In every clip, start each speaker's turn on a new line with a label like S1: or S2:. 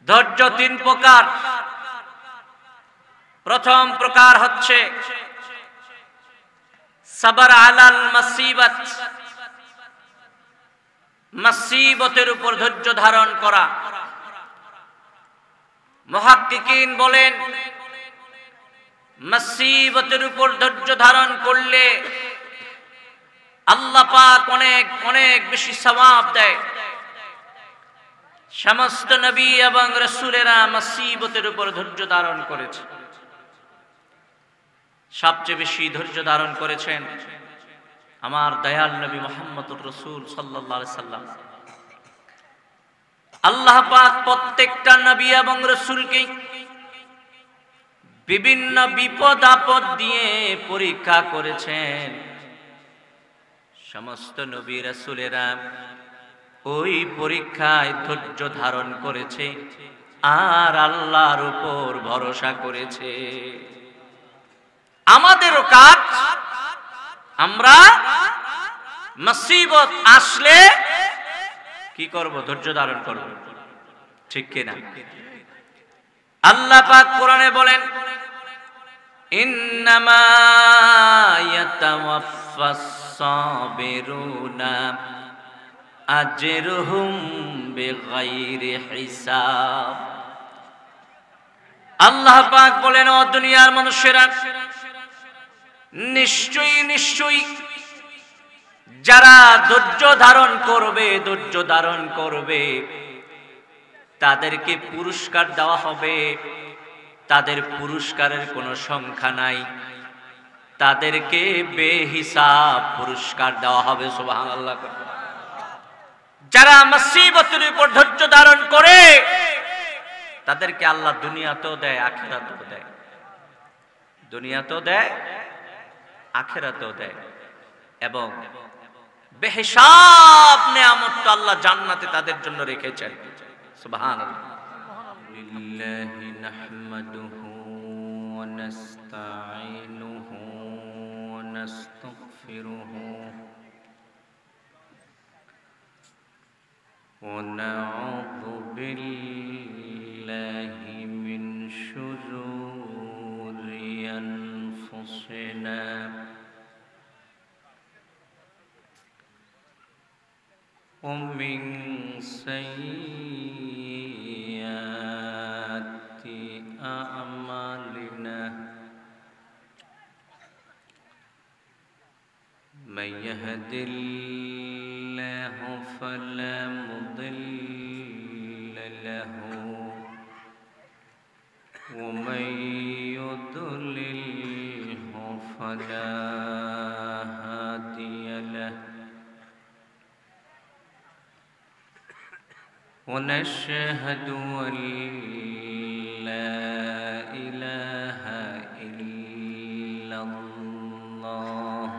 S1: ধৈর্য তিন প্রকার। প্রথম প্রকার হচ্ছে সবর আলাল মুসিবত, মুসিবতের উপর ধৈর্য ধারণ করা। মুহাক্কিকিন বলেন মুসিবতের উপর ধৈর্য ধারণ করলে আল্লাহ পাক অনেক অনেক বেশি সওয়াব দেয়। সমস্ত নবী এবং রাসূলেরা মুসিবতের উপর ধৈর্য ধারণ করেছে। সবচেয়ে বেশি ধৈর্য ধারণ করেছেন আমার দয়াল নবী মুহাম্মদুর রাসূল সাল্লাল্লাহু আলাইহি সাল্লাম। আল্লাহ পাক প্রত্যেকটা নবী এবং রাসূলকে বিভিন্ন বিপদ আপদ দিয়ে পরীক্ষা করেছেন। সমস্ত নবী রাসূলেরা ওই পরীক্ষায় ধৈর্য ধারণ করেছে আর আল্লাহর উপর ভরসা করেছে। আমাদেরও কাজ, আমরা মুসিবত আসলে কি করব? ধৈর্য ধারণ করব, ঠিক কিনা? আল্লাহ পাক কোরআনে বলেন ইন্নামা ইয়াতাওয়াফাস সাবিরুনা আজরুহুম বিগাইরি হিসাব। আল্লাহ পাক বলেন, ও দুনিয়ার মানুষেরা, নিশ্চয়ই নিশ্চয়ই যারা ধৈর্য ধারণ করবে তাদেরকে পুরস্কার দেওয়া হবে। তাদের পুরস্কারের কোনো সংখ্যা নাই, তাদেরকে বেহিসাব পুরস্কার দেওয়া হবে। সুবহানাল্লাহ। যারা মুসিবতের উপর ধৈর্য ধারণ করে তাদেরকে আল্লাহ দুনিয়াতেও দেয়, আখিরাতেও দেয়। দুনিয়াতেও দেয়, আখিরাতেও দেয়, এবং বেহিসাব নেয়ামত তো আল্লাহ জান্নাতে তাদের জন্য রেখেছেন। সুবহানাল্লাহ। লিল্লাহি নাহমাদুহু ওয়া নাস্তাঈনুহু ওয়া নাস্তাগফিরুহু ওয়া নাউযু বিল্লাহি মিন শুরুরি আনফুসিনা ومن سيئات أعمالنا من يهد الله فلا مضل له ومن يضلله فلا هادي له ونشهد أن لا إله إلا الله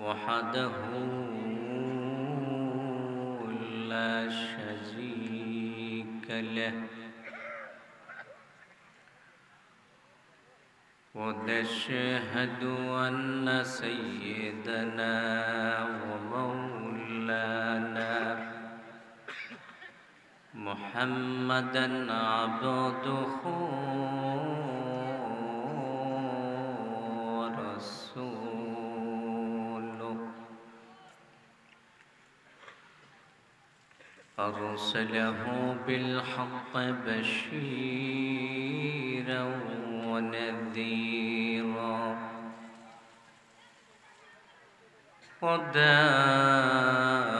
S1: وحده لا شريك له ونشهد أن سيدنا ومولانا محمدًا عبده ورسوله أرسله بالحق بشيرًا ونذيرًا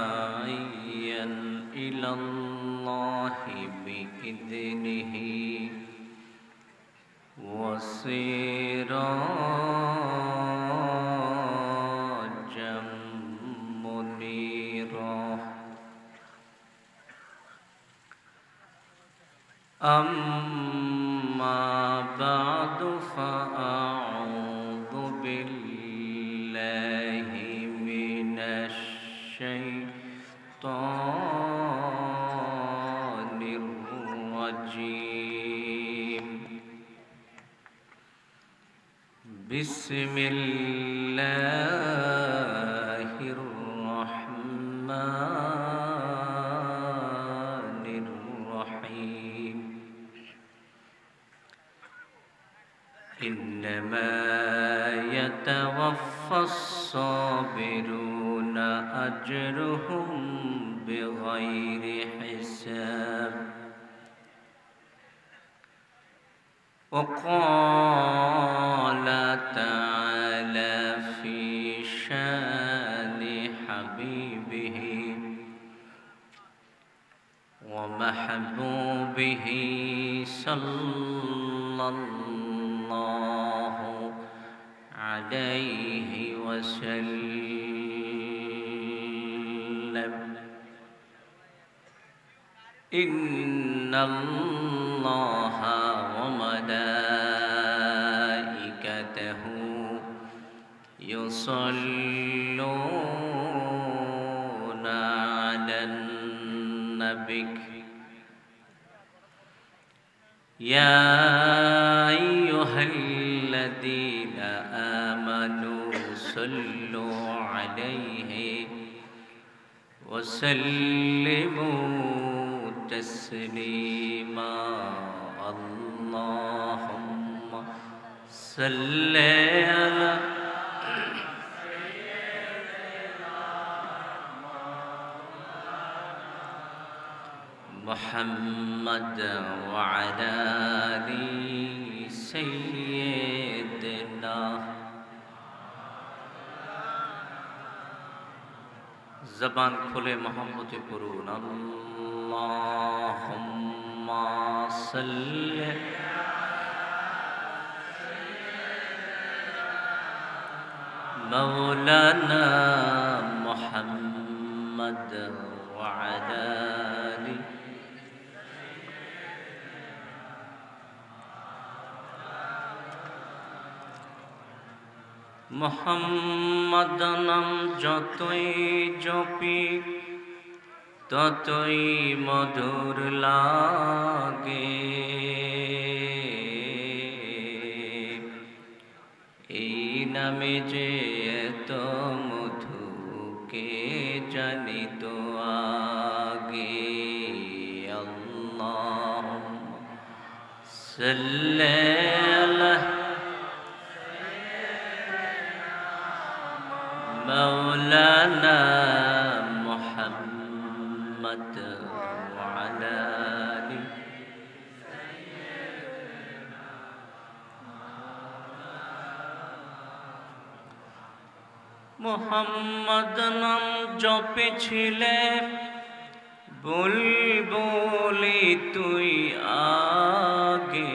S1: وداعيًا إلى الله بإذنه وسراجا منيرا أما بعد فأعوذ بالله من الشيطان الرجيم بسم الله الرحمن إنما يتوفى الصابرون أجرهم بغير حساب وقال تعالى في شان حبيبه ومحبوبه صلى الله عليه وسلم إن الله وملائكته يصلون على النبي يا أيها الذين آمنوا صلوا عليه وسلموا تسليما اللهم صل على محمد وعلى آل سيدنا জবান খুলে মহব্বতে পড়ুন আল্লাহুম্মা সাল্লি মাওলানা মুহাম্মদ ওয়া আলা আলি মুহাম্মদ নাম যতই জপি ততই মধুর লাগে এই নামে যে এত মধু কে জানিত আগে আল্লাহুম্মা সাল্লি আলা مولانا محمد وعلى آله محمد নাম জপেছিলে বুলবুলি তুই আগে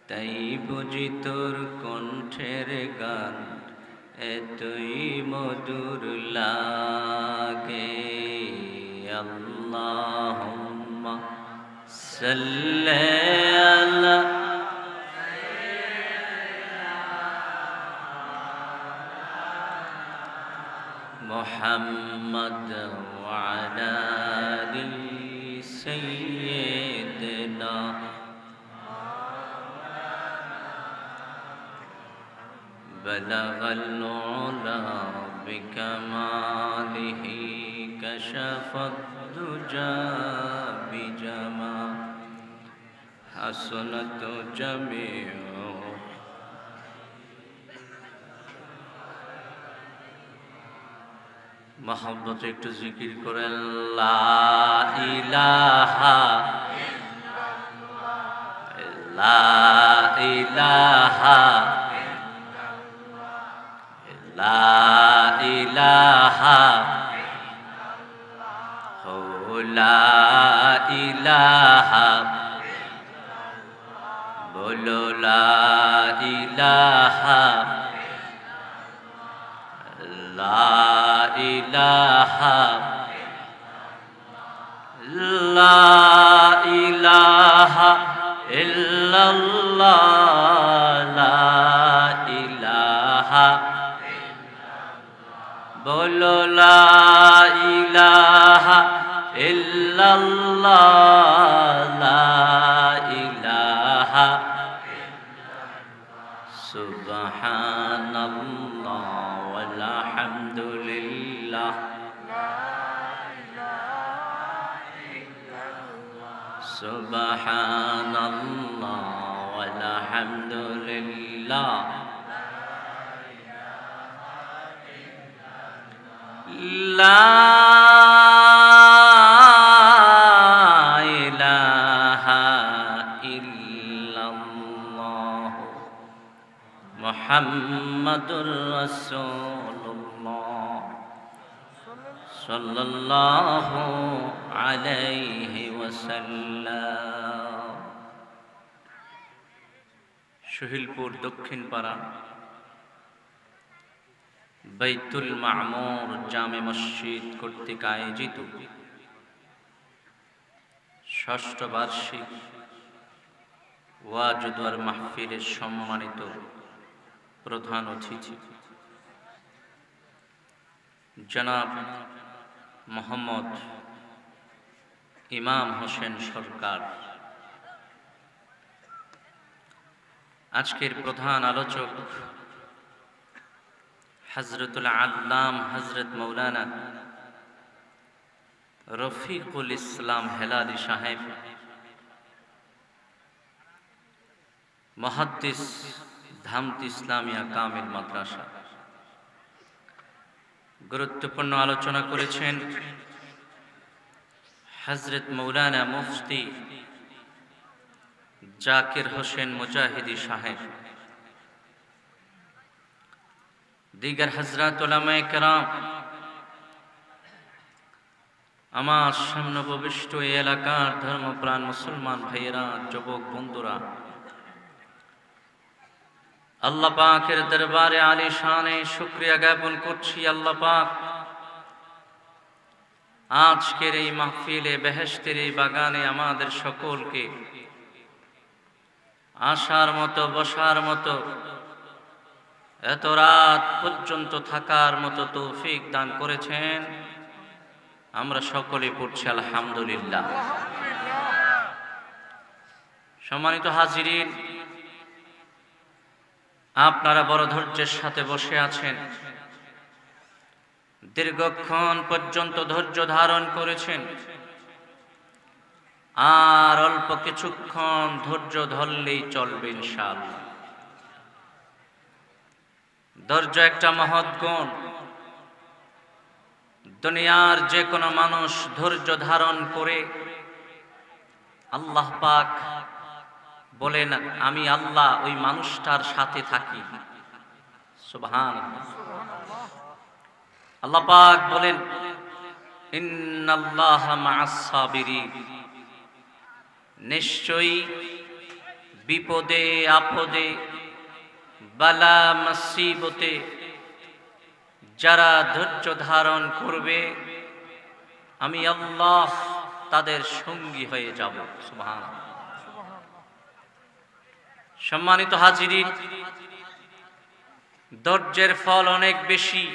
S1: তাই বুঝি তোর কণ্ঠের গান এতই মধুর লাগে আল্লাহুম্মা সাল্লি আলা মুহাম্মদ ওয়া আলা আলি সাইয়্যিদিনা بلغ العلا بكماله كشف الدجى بجمال حسنت جميع محبت একটু জিকির করেন লা ইলাহা লা ইলাহা লা ইলাহা লা ইলাহা বলো লা ইলাহা লা ইলাহা লা ইলাহা ইল্লাল্লাহ লা ইলাহা বলো লা ইলাহা ইল্লাল্লাহ লা ইলাহা সুবহানাল্লাহ ওয়াল হামদুলিল্লাহ সুবহানাল্লাহ ওয়ালহামদুলিল্লাহ লা ইলাহা ইল্লাল্লাহ মুহাম্মাদুর রাসূলুল্লাহ সাল্লাল্লাহু আলাইহি ওয়াসাল্লাম। শহীদপুর দক্ষিণ পাড়া বাইতুল মামুর জামে মসজিদ কর্তৃক আয়োজিত ষষ্ঠ বার্ষিক ওয়াজ ওয়ার মাহফিলের সম্মানিত প্রধান অতিথি জনাব মোহাম্মদ ইমাম হোসেন সরকার, আজকের প্রধান আলোচক হযরতুল আল্লাম হযরত মৌলানা রফিকুল ইসলাম হেলালি সাহেব, মুহাদ্দিস ধামতি ইসলামিয়া কামিল মাদ্রাসা। গুরুত্বপূর্ণ আলোচনা করেছেন হযরত মৌলানা মুফতি জাকির হোসেন মুজাহিদি সাহেব, দিগার হযরত উলামায়ে কেরাম, আমার সামনে উপবিষ্ট এই এলাকার ধর্মপ্রাণ মুসলমান ভাইয়েরা, যুবক বন্ধুরা, আল্লাহ পাকের দরবারে আলিশানে শুকরিয়া জ্ঞাপন করছি। আল্লাহ পাক আজকের এই মাহফিলে, বেহেশতের এই বাগানে আমাদের সকলকে আসার মতো, বসার মতো, এত রাত পর্যন্ত থাকার মতো তৌফিক দান করেছেন। আমরা সকলে পড়ছি আলহামদুলিল্লাহ। সম্মানিত হাজিরিন, আপনারা বড় ধৈর্যের সাথে বসে আছেন, দীর্ঘক্ষণ পর্যন্ত ধৈর্য ধারণ করেছেন, আর অল্প কিছুক্ষণ ধৈর্য ধরলেই চলবে ইনশাআল্লাহ। ধৈর্য একটা মহৎ গুণ। দুনিয়ার যে কোনো মানুষ ধৈর্য ধারণ করে, আল্লাহ পাক বলেন আমি আল্লাহ ওই মানুষটার সাথে থাকি। সুবহানাল্লাহ। আল্লাহ পাক বলেন ইন্নাল্লাহা মা'আস সাবিরিন, নিশ্চয়ই বিপদে আপদে বালা মুসিবতে যারা ধৈর্য ধারণ করবে, আমি আল্লাহ তাদের সঙ্গী হয়ে যাব। সুবহানাল্লাহ। সম্মানিত হাজিরিন, ধৈর্যের ফল অনেক বেশি।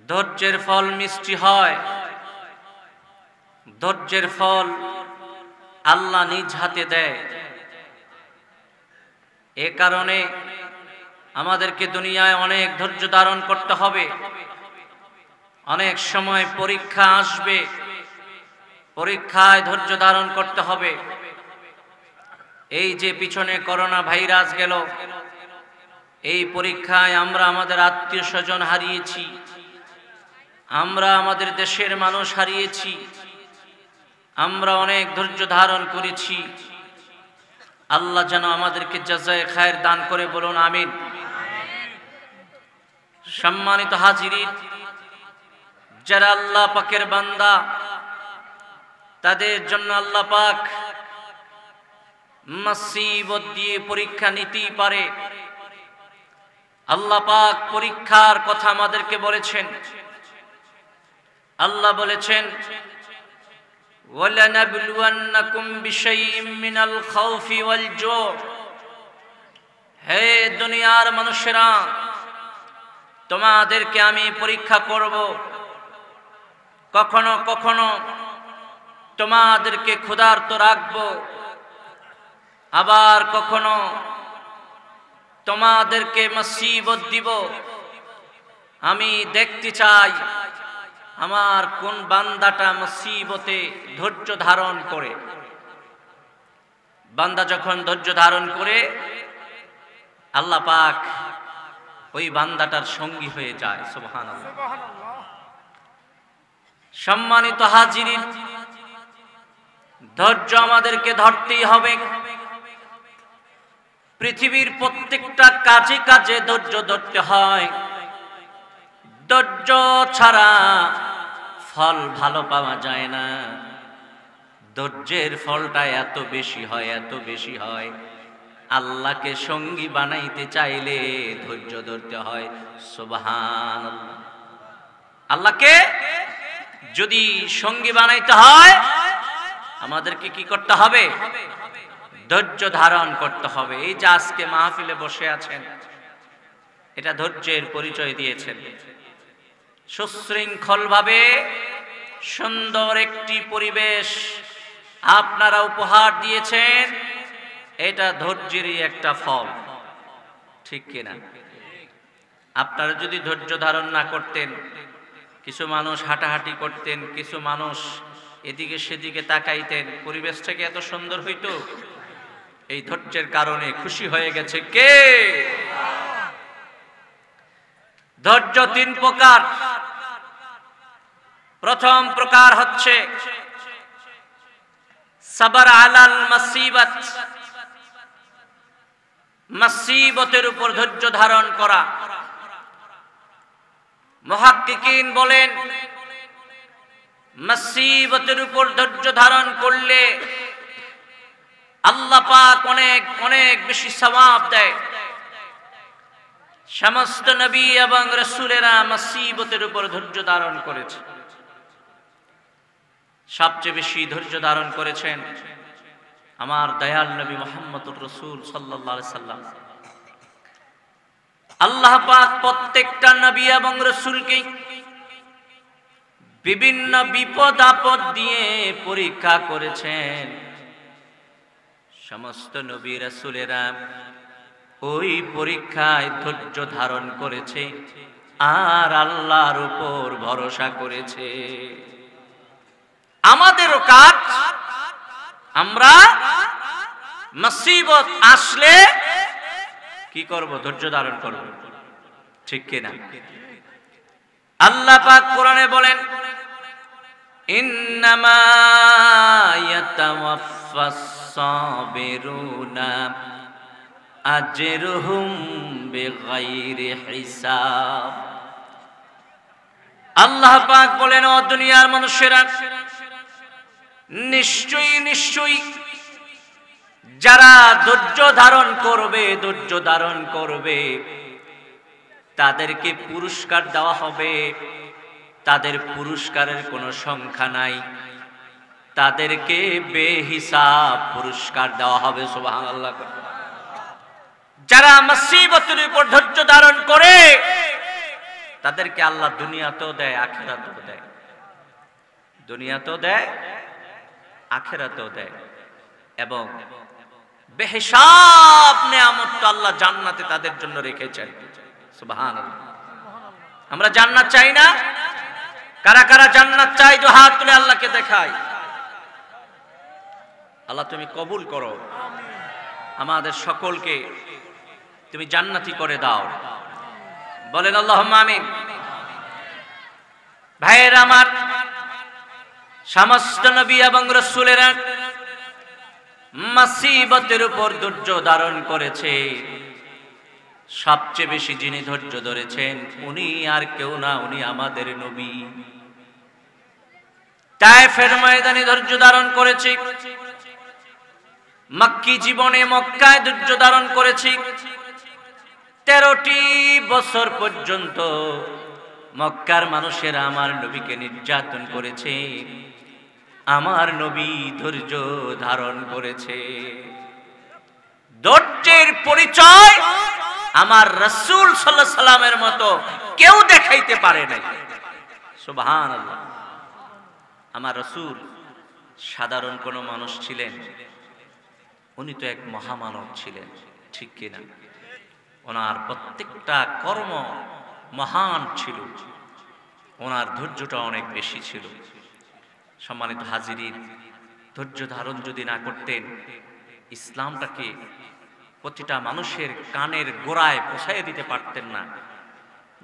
S1: ধৈর্যের ফল মিষ্টি হয়। ধৈর্যের ফল আল্লাহ নিজ হাতে দেয়। এ কারণে আমাদেরকে দুনিয়ায় অনেক ধৈর্য ধারণ করতে হবে। অনেক সময় পরীক্ষা আসবে, পরীক্ষায় ধৈর্য ধারণ করতে হবে। এই যে পিছনে করোনা ভাইরাস গেল, এই পরীক্ষায় আমরা আমাদের আত্মীয় স্বজন হারিয়েছি, আমরা আমাদের দেশের মানুষ হারিয়েছি, আমরা অনেক ধৈর্য ধারণ করেছি। আল্লাহ যেন আমাদেরকে জাযায়ে খায়ের দান করে, বলুন আমিন। সম্মানিত হাজিরিন, যারা আল্লাহ পাকের বান্দা, তাদের জন্য আল্লাহ পাক মুসিবত দিয়ে পরীক্ষা নিতেই পারে। আল্লাহ পাক পরীক্ষার কথা আমাদেরকে বলেছেন। আল্লাহ বলেছেন ওয়ালানাবলুওয়ান্নাকুম বিশাইইম মিনাল খাউফি ওয়াল জু'। হে দুনিয়ার মানুষেরা, তোমাদেরকে আমি পরীক্ষা করব। কখনো কখনো তোমাদেরকে ক্ষুধার্ত রাখব, আবার কখনো তোমাদেরকে মুসিবত দিব। আমি দেখতে চাই আমার কোন বান্দাটা মুসিবতে ধৈর্য ধারণ করে। বান্দা যখন ধৈর্য ধারণ করে আল্লাহ পাক ওই বান্দাটার সঙ্গী হয়ে যায়। সুবহানাল্লাহ। সম্মানিত হাজিরিন, ধৈর্য আমাদেরকে ধরতেই হবে। পৃথিবীর প্রত্যেকটা কাজে কাজে ধৈর্য ধরতে হয়। ধৈর্য ছাড়া ফল ভালো পাওয়া যায় না। ধৈর্যের ফলটা এত বেশি হয়, এত বেশি হয়, আল্লাহকে সঙ্গী বানাইতে চাইলে ধৈর্য ধরতে হয়। সুবহানাল্লাহ। আল্লাহকে যদি সঙ্গী বানাইতে হয় আমাদেরকে কি করতে হবে? ধৈর্য ধারণ করতে হবে। এই যে আজকে মাহফিলে বসে আছেন, এটা ধৈর্যের পরিচয় দিয়েছেন। সুশৃঙ্খল ভাবে সুন্দর একটি পরিবেশ আপনারা উপহার দিয়েছেন, এটা ধৈর্যেরই একটা ফল, ঠিক কিনা? আপনারা যদি ধৈর্য ধারণ না করতেন, কিছু মানুষ হাঁটাহাঁটি করতেন, কিছু মানুষ এদিকে সেদিকে তাকাইতেন, পরিবেশটাকে এত সুন্দর হইতো? এই ধৈর্যের কারণে খুশি হয়ে গেছে কে? ধৈর্য তিন প্রকার। প্রথম প্রকার হচ্ছে সবর আলাল মুসিবত, মুসিবতের উপর ধৈর্য ধারণ করা। মুহাক্কিকিন বলেন মুসিবতের উপর ধৈর্য ধারণ করলে আল্লাহ পাক অনেক অনেক বেশি সওয়াব দেয়। সমস্ত নবী এবং রাসূলেরা মুসিবতের উপর ধৈর্য ধারণ করেছে। সবচেয়ে বেশি ধৈর্য ধারণ করেছেন আমার দয়াল নবী মুহাম্মদুর রাসূল সাল্লাল্লাহু আলাইহি সাল্লাম। আল্লাহ পাক প্রত্যেকটা নবী এবং রাসূলকে বিভিন্ন বিপদ আপদ দিয়ে পরীক্ষা করেছেন। সমস্ত নবী রাসূলেরা ওই পরীক্ষায় ধৈর্য ধারণ করেছে আর আল্লাহর উপর ভরসা করেছে। আমাদেরও কাজ, আমরা মুসিবত আসলে কি করব? ধৈর্য ধারণ করব, ঠিক কিনা? আল্লাহ পাক কোরআনে বলেন ইন্নামা ইয়াতাওয়াফাস সাবিরুনা আজরুহুম বিগাইরি হিসাব। আল্লাহ পাক বলেন, ও দুনিয়ার মানুষেরা, নিশ্চয়ই নিশ্চয়ই যারা ধৈর্য ধারণ করবে, ধৈর্য ধারণ করবে, তাদেরকে পুরস্কার দেওয়া হবে। তাদের পুরস্কারের কোনো সংখ্যা নাই, তাদেরকে বেহিসাব পুরস্কার দেওয়া হবে। সুবহানাল্লাহ। যারা মুসিবতের উপর ধৈর্য ধারণ করে তাদেরকে আল্লাহ দুনিয়াতেও দেয়, আখিরাতেও দেয়। দুনিয়াতেও দেয়, আখিরাতেও দেয়। এবং বেহিসাব নিয়ামত আল্লাহ জান্নাতে তাদের জন্য রেখেছেন। সুবহানাল্লাহ। আমরা জান্নাত চাই না? কারা কারা জান্নাত চাই? দু হাত তুলে আল্লাহকে দেখাই। আল্লাহ তুমি কবুল করো, আমাদের সকলকে তুমি জান্নাতি করে দাও। বলেন আল্লাহুম্মা আমিন। ভাইয়েরা আমার, সমস্ত নবী এবং রাসূলেরা মুসিবতের উপর ধৈর্য ধারণ করেছে। সবচেয়ে বেশি যিনি ধৈর্য ধরেছেন উনি আর কেউ না, উনি আমাদের নবী। তায়েফের ময়দানে ধৈর্য ধারণ করেছে, মক্কি জীবনে মক্কায় ধৈর্য ধারণ করেছে। 13টি বছর পর্যন্ত মক্কার মানুষেরা আমার নবীকে নির্যাতন করেছে, আমার নবী ধৈর্য ধারণ করেছে। ধৈর্যের পরিচয় আমার রাসূল সাল্লাল্লাহু আলাইহি সাল্লামের মতো কেউ দেখাইতে পারে নাই। সুবহানাল্লাহ। আমার রাসূল সাধারণ কোনো মানুষ ছিলেন? উনি তো এক মহামানব ছিলেন, ঠিক কিনা? ওনার প্রত্যেকটা কর্ম মহান ছিল। ওনার ধৈর্যটা অনেক বেশি ছিল। সম্মানিত হাজিরিন, ধৈর্য ধারণ যদি না করতেন, ইসলামটাকে প্রতিটা মানুষের কানের গোড়ায় পৌঁছাইয়ে দিতে পারতেন না।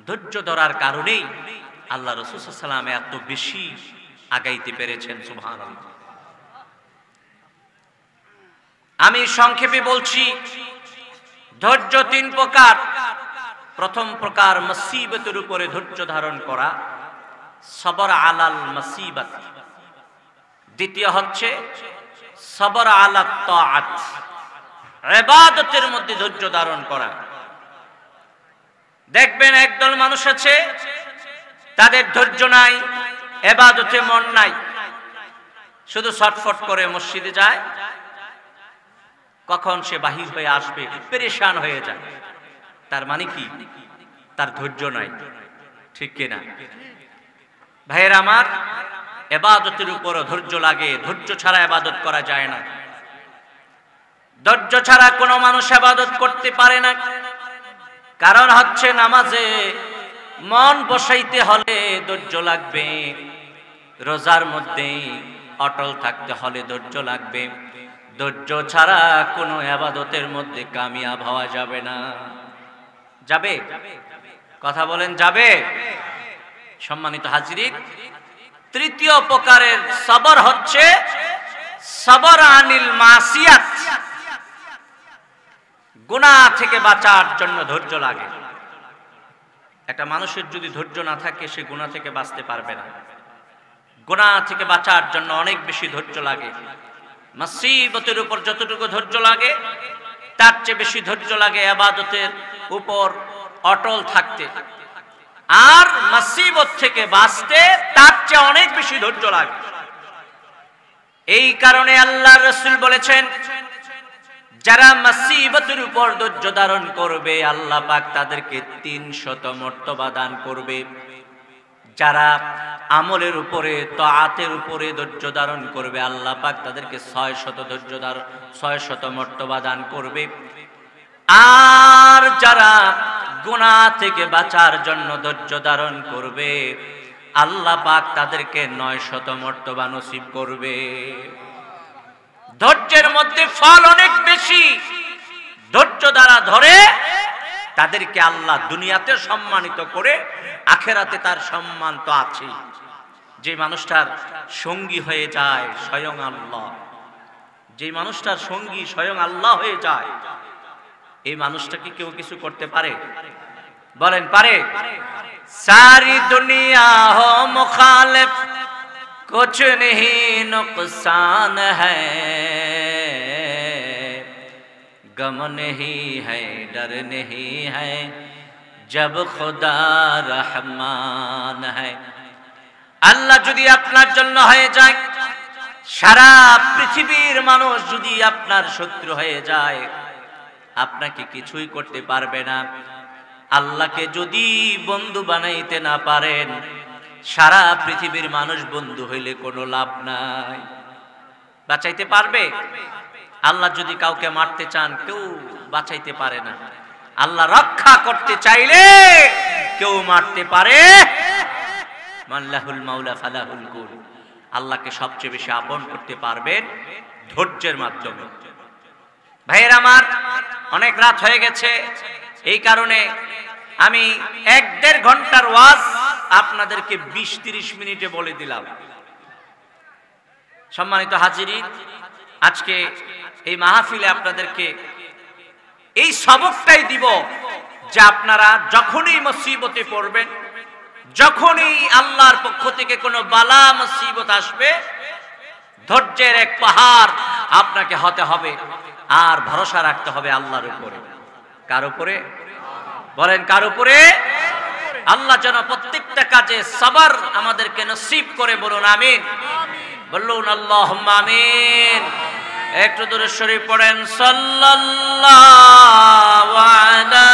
S1: ধৈর্য ধরার কারণেই আল্লাহ রাসূল সাল্লাল্লাহু আলাইহি ওয়াসাল্লাম এত বেশি আগাইতে পেরেছেন। সুবহানাল্লাহ। আমি সংক্ষেপে বলছি, ধৈর্য তিন প্রকার। প্রথম প্রকার মুসিবতের উপরে ধৈর্য ধারণ করা, সবর আলাল মুসিবত। দ্বিতীয় হচ্ছে সবর আলাত তাআত, ইবাদতের মধ্যে ধৈর্য ধারণ করা। দেখবেন একদল মানুষ আছে, তাদের ধৈর্য নাই, ইবাদতে মন নাই, শুধু ছটফট করে মসজিদে যায়, কখন সে বাহির হয়ে আসবে পেরেশান হয়ে যায়। তার মানে কি? তার ধৈর্য নাই। ঠিক কিনা ভাইয়েরা আমার? ইবাদতের উপর ধৈর্য লাগে, ধৈর্য ছাড়া ইবাদত করা যায় না। ধৈর্য ছাড়া কোনো মানুষ ইবাদত করতে পারে না। কারণ হচ্ছে নামাজে মন বসাইতে হলে ধৈর্য লাগবে, রোজার মধ্যে অটল থাকতে হলে ধৈর্য লাগবে। ধৈর্য ছাড়া কোনো ইবাদতের মধ্যে কামিয়াব হওয়া যাবে না। যাবে? কথা বলেন, যাবে? সম্মানিত হাজিরিন, তৃতীয় প্রকারের সবর হচ্ছে সবর আনিল মাসিয়াত। গুনাহ থেকে বাঁচার জন্য ধৈর্য লাগে। একটা মানুষের যদি ধৈর্য না থাকে, সে গুনাহ থেকে বাঁচতে পারবে না। গুনাহ থেকে বাঁচার জন্য অনেক বেশি ধৈর্য লাগে। মুসিবতের উপর যতটুকু ধৈর্য লাগে, তার চেয়ে বেশি ধৈর্য লাগে ইবাদতের উপর অটল থাকতে। আর মুসিবত থেকে বাঁচতে তার চেয়ে অনেক বেশি ধৈর্য লাগে। এই কারণে আল্লাহর রাসূল বলেছেন, যারা মুসিবতের উপর ধৈর্য ধারণ করবে, আল্লাহ পাক তাদেরকে 300 মর্তবা দান করবে। যারা আমলের উপরে, তাআতের উপরে ধৈর্য ধারণ করবে, আল্লাহ পাক তাদেরকে 600 মর্তবা দান করবে। আর যারা গুনাহ থেকে বাঁচার জন্য ধৈর্য ধারণ করবে, আল্লাহ পাক তাদেরকে 900 মর্তবা নসিব করবে। ধৈর্যের মধ্যে ফল অনেক বেশি। ধৈর্য দ্বারা ধরে তাদেরকে আল্লাহ দুনিয়াতে সম্মানিত করে, আখেরাতে তার সম্মান তো আছেই। যে মানুষটার সঙ্গী হয়ে যায় স্বয়ং আল্লাহ, যে মানুষটার সঙ্গী স্বয়ং আল্লাহ হয়ে যায়, এই মানুষটাকে কেউ কিছু করতে পারে? বলেন, পারে? সারি দুনিয়া হো মুখালিফ, कुछ नहीं नुकसान है, गम नहीं है, डर नहीं है, जब खुदा रहमान है। আল্লাহ যদি আপনার জন্য হয়ে যায়, সারা পৃথিবীর মানুষ যদি আপনার শত্রু হয়ে যায়, আপনাকে কিছুই করতে পারবে না। আল্লাহকে যদি বন্ধু বানাইতে না পারেন, সারা পৃথিবীর মানুষ বন্ধু হইলে কোনো লাভ নাই। বাঁচাইতে পারবে? আল্লাহ যদি কাউকে মারতে চান, কেউ বাঁচাইতে পারে না। আল্লাহ রক্ষা করতে চাইলে কেউ মারতে পারে? মাল্লাহুল মাওলা ফালাহুল কুল। আল্লাহকে সবচেয়ে বেশি আপন করতে পারবেন ধৈর্যের মাধ্যমে। ভাইয়ের আমার, অনেক রাত হয়ে গেছে, এই কারণে আমি 1-1.5 ঘন্টার ওয়াজ আপনাদেরকে 20-30 মিনিটে বলে দিলাম। সম্মানিত হাজিরিন, আজকে এই মাহফিলে আপনাদেরকে এই সবকটাই দিব যে আপনারা যখনই মুসিবতে পড়বেন, যখনই আল্লাহর পক্ষ থেকে কোনো বালা মুসিবত আসবে, ধৈর্যের এক পাহাড় আপনাকে হতে হবে, আর ভরসা রাখতে হবে আল্লাহর উপরে। কার উপরে? বলেন, কার উপরে? আল্লাহ যেন প্রত্যেকটা কাজে সবর আমাদেরকে নসিব করে। বলুন আমিন। বলুন আল্লাহুম্মা আমিন। একটু দূরে শরীফ পড়েন, সাল্লাল্লাহু আলা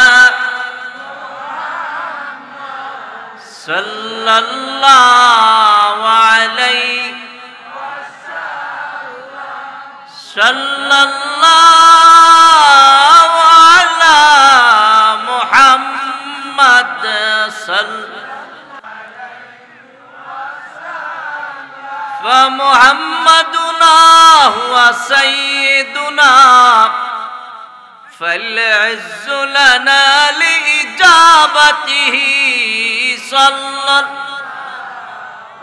S1: সাল্লাল্লাহু আলাইহি সাল্লাল্লাহু আলা মুহাম্মদ فمحمدنا هو سيدنا فالعز لنا لإجابته صلى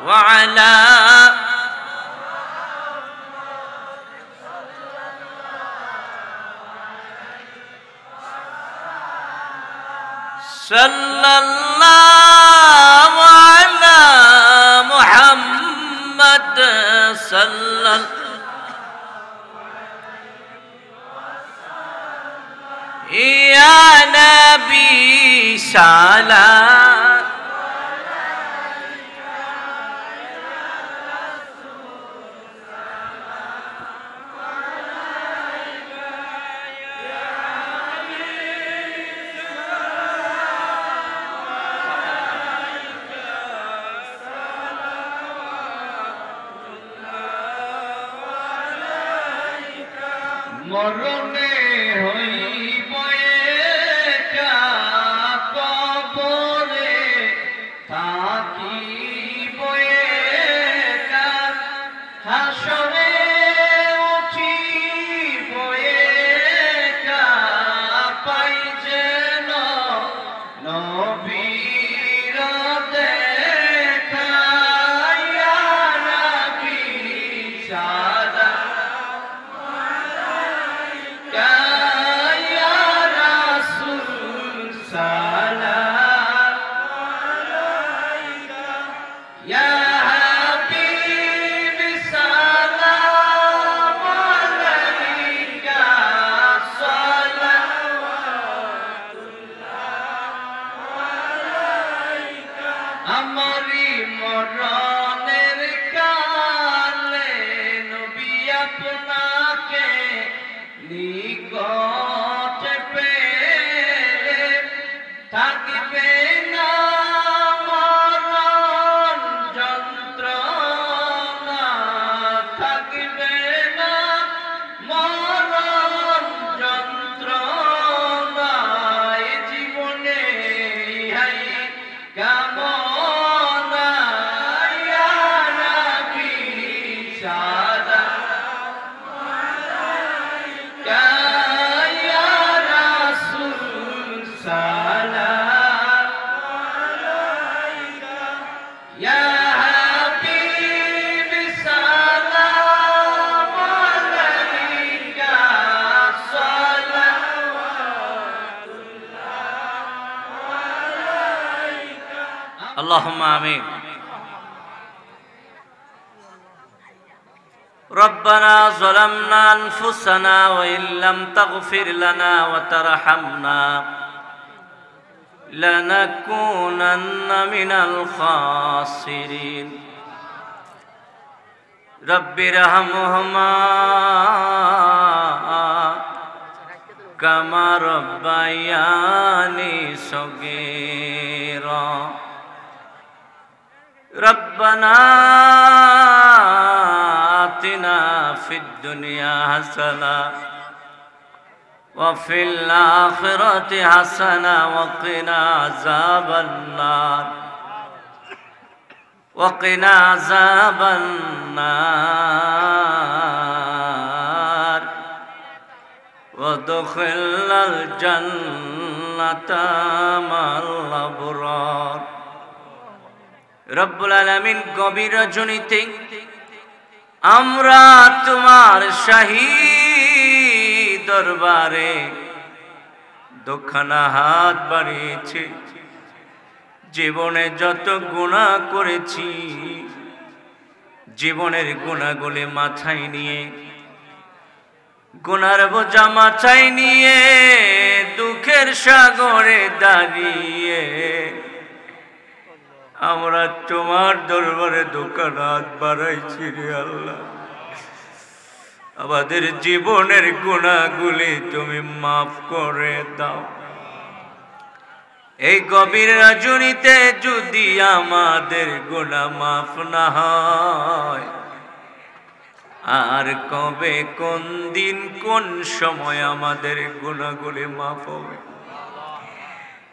S1: وعلى صلى الله على محمد صلى يا نبي سلام
S2: মরণে হইব একা কবরে থাকিব একা হাসরে উঠিব একা পাই যেন নবীর দেখা ইয়া নবী সাদা আমারি মরণের কালে নবী আপনাকে নিকটে পেলে থাকবে না মরণ যন্ত্রণা থাকবে না মরণ যন্ত্রণা এ জীবনে ইহাই কামনা ইয়া নবী সাদা ইয়া রাসূল সালাম আলাইকা ইয়া হাবিব সালাম আলাইকা
S1: اللهم آمين ربنا ظلمنا أنفسنا وإن لم تغفر لنا وترحمنا لنكونن من الخاسرين رب ارحمهما كما ربياني صغيرا ربنا آتنا في الدنيا حسنة وفي الآخرة حسنة وقنا عذاب النار وقنا عذاب النار وادخلنا الجنة مع الأبرار রব্বুল আলামিন গভীর রজনীতে আমরা তোমার শাহী দরবারে দুখানা হাত বাড়িয়েছি জীবনে যত গুনাহ করেছি জীবনের গুনাহগুলি মাথায় নিয়ে গুনার বোঝা মাথায় নিয়ে দুঃখের সাগরে দাঁড়িয়ে আমরা তোমার দরবারে দোকানাত বাড়াইছি রে আল্লাহ আমাদের জীবনের গুনাহগুলি তুমি মাফ করে দাও এই গভীর রজনীতে যদি আমাদের গুনাহ মাফ না হয় আর কবে কোন দিন কোন সময় আমাদের গুনাহগুলি মাফ হবে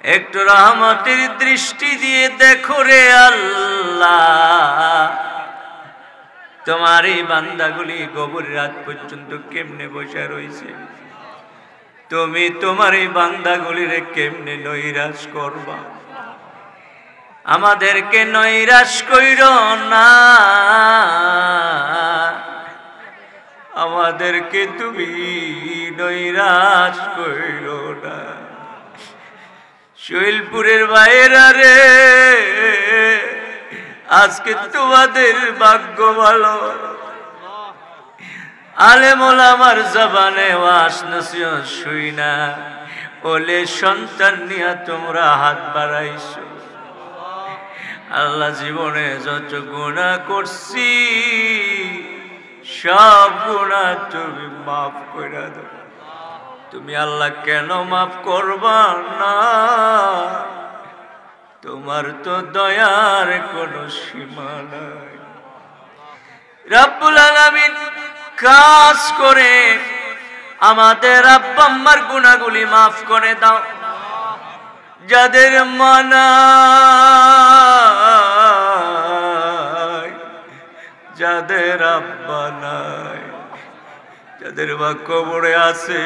S1: একটু রহমতের দৃষ্টি দিয়ে দেখো রে আল্লাহ তোমার এই বান্দাগুলি গভীর রাত পর্যন্ত কেমনে বসে রয়েছে, তুমি তোমার এই বান্দাগুলিরে কেমনে নৈরাশ করবা? আমাদেরকে নৈরাশ কইর না, আমাদেরকে তুমি নৈরাশ কইর না। শৈলপুরের বাইরা রে, আজকে তোমাদের ভাগ্য ভালো, আলেম ওলামার জবানে ওয়াজ নসিহত শুই না, ওলে সন্তান নিয়া তোমরা হাত বাড়াইছো। আল্লাহ জীবনে যত গুনাহ করছি সব গুনাহ তুমি মাফ করে দাও। তুমি আল্লাহ কেন মাফ করবা না? তোমার তো দয়ার কোনো সীমা নাই। রব্বুল আলামিন কাজ করে আমাদের আব্বা আম্মার গুনাহগুলি মাফ করে দাও। যাদের মানা যাদের আব্বা নাই, যাদের মা কবরে আছে,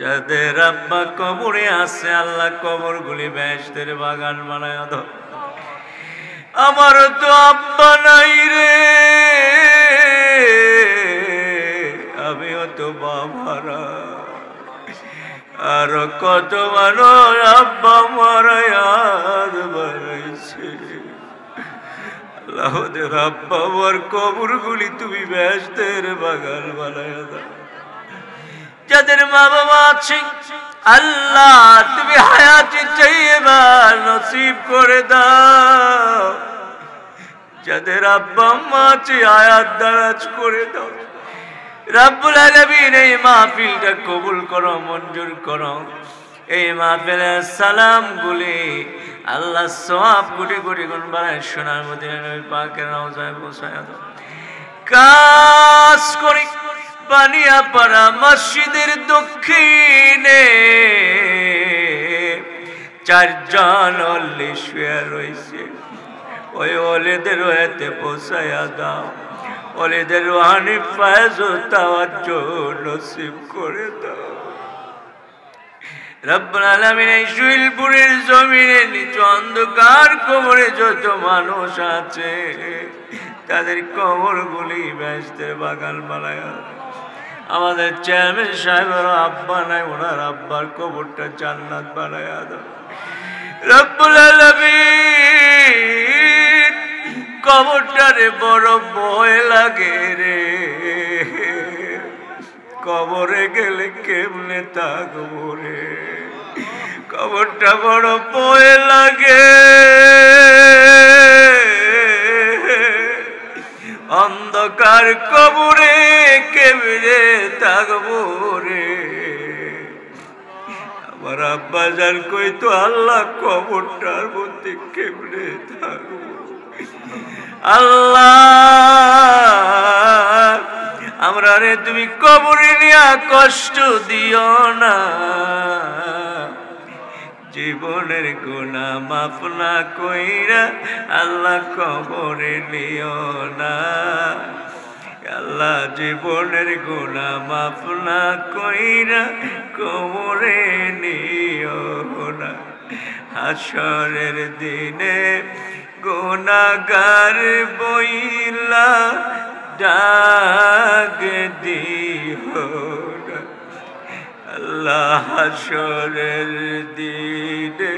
S1: যাদের আব্বা কবরে আছে, আল্লাহ কবরগুলি বেহেশতের বাগান বানায় দাও। আমারও তো আব্বা নাই রে, আমিও তো বাবারা, আর কত মানুষ আব্বা মারা ইয়াদ বানাইছে। আল্লাহ ওদের আব্বা আমার কবরগুলি তুমি বেহেশতের বাগান বানায় দাও। যাদের মা বাবা আছে আল্লাহ তুমি হায়াতে তাইয়্যিবা নসিব করে দাও। যাদের আব্বা আম্মা আছে হায়াত দারাজ করে দাও। রব্বুল আলামিন এই মাহফিলটা কবুল করো, মঞ্জুর করো। এই মাহফিলের সালাম গুলি আল্লাহ সওয়াব কোটি কোটি গুণ বাড়ায় সোনার মদিনা নবী পাকের রওজায় পৌঁছায় দাও। কাজ করি বানিয়াপাড়া মসজিদের দক্ষিণে চারজন অলি শুয়ে রয়েছে, ওই অলিদের হাতে পৌঁছায়া দাও। অলিদের রুহানি ফায়েজ ও তাওয়াজ্জুহ নসিব করে দাও। রব্বুল আলামিন এই শৈলপুরের জমিনে নিচু অন্ধকার কবরে যত মানুষ আছে তাদের কবরগুলি বেহেশতের বাগান বানায়। আমাদের চেয়ারম্যান সাহেবের আব্বা নাই, ওনার আব্বার কবরটা জান্নাত বানায় দাও। রব্বুল আলামিন কবরটারে বড় ভয় লাগে রে, কবরে গেলে কেমনে থাকবো রে, কবরটা বড় ভয় লাগে। অন্ধকার কবরে কেমনে থাকবো রে। আমার আব্বা জান কইতো আল্লাহ কবরটার মধ্যে কেমনে থাকবো। আল্লাহ আমরা রে তুমি কবরে নিয়া কষ্ট দিও না, জীবনের গুনাহ মাফ না কইরা আল্লাহ কবরে নিও না। আল্লাহ জীবনের গুনাহ মাফ না কইরা কবরে নিও না। হাসরের দিনে গুনাহগার বইলা ডাক দিও না। আল্লাহ হাসরের দিনে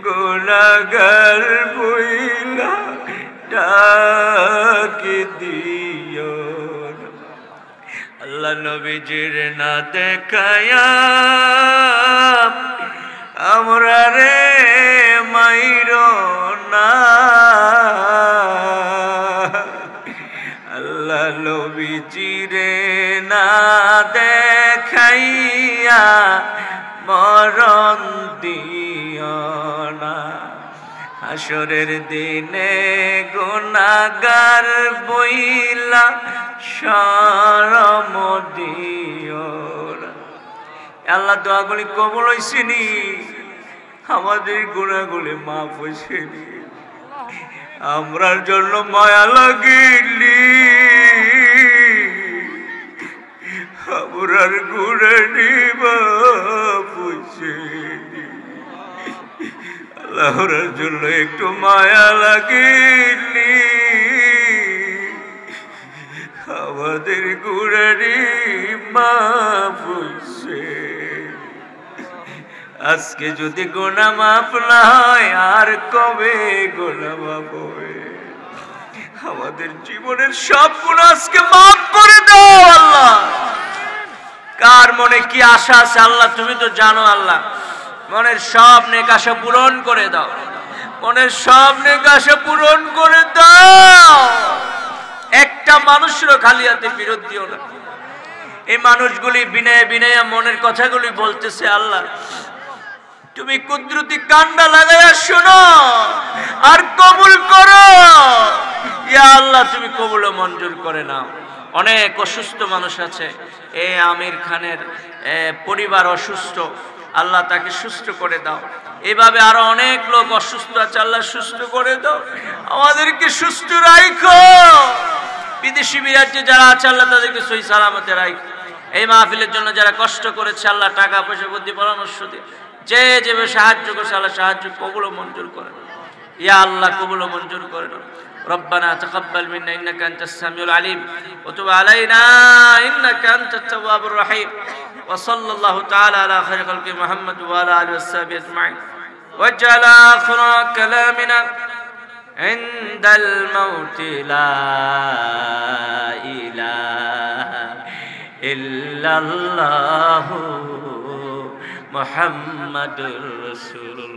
S1: গুনাহগার বইলা ডাক দিও না। আল্লাহ নবীজির না দেখায়া আমরা রে মাইরো না। আল্লাহ নবীজিরে না দেখাইয়া মরণ দিও না। হাসরের দিনে গুনাহগার বইলা শরম দিও না। আল্লাহ দোয়াগুলি কবুল হইছে নি? আমাদের গুনাহগুলি মাফ হইছে নি?
S3: আমরার জন্য মায়া লাগিলি আমরার গুড়ে নিবা পুষেনি আল্লাহর জন্য একটু মায়া লাগিলি আমাদের গুড়ারি মা পুষে আজকে যদি গোনা মাফ না হয় আর কবে গোনা মাফ হবে আমাদের জীবনের সব গুনাহ আজকে মাফ করে দাও আল্লাহ কার মনে কি আশা আছে আল্লাহ তুমি তো জানো আল্লাহ মনের সব নেক আশা পূরণ করে দাও মনের সব নেক আশা পূরণ করে দাও একটা মানুষেরও খালি হাতে ফেরত দিও না এই মানুষগুলি বিনয়ে বিনয়ে মনের কথাগুলি বলতেছে আল্লাহ তুমি কুদরতি কান্না লাগাইয়া শোনো আর কবুল করো ইয়া আল্লাহ তুমি কবুল ও মঞ্জুর করে নাও অনেক অসুস্থ মানুষ আছে এই আমির খানের পরিবার অসুস্থ আল্লাহ তাকে সুস্থ করে দাও এভাবে আরো অনেক লোক অসুস্থ আছে আল্লাহ সুস্থ করে দাও আমাদেরকে সুস্থ রাখো বিদেশি বিরাজ্যে যারা আছে আল্লাহ তাদেরকে সহি সালামতে রাখো এই মাহফিলের জন্য যারা কষ্ট করেছে আল্লাহ টাকা পয়সা বুদ্ধি পরামর্শ দিয়ে যে যেভাবে সাহায্য করছে আল্লাহ সাহায্য কবুল ও মঞ্জুর করে ইয়া আল্লাহ কবুল ও মঞ্জুর করে নাও ربنا تقبل منا إنك أنت السميع العليم وتب علينا إنك أنت التواب الرحيم وصلى الله تعالى على خير خلق محمد وعلى آله وصحبه أجمعين وجعل آخر كلامنا عند الموت لا إله إلا الله محمد رسول الله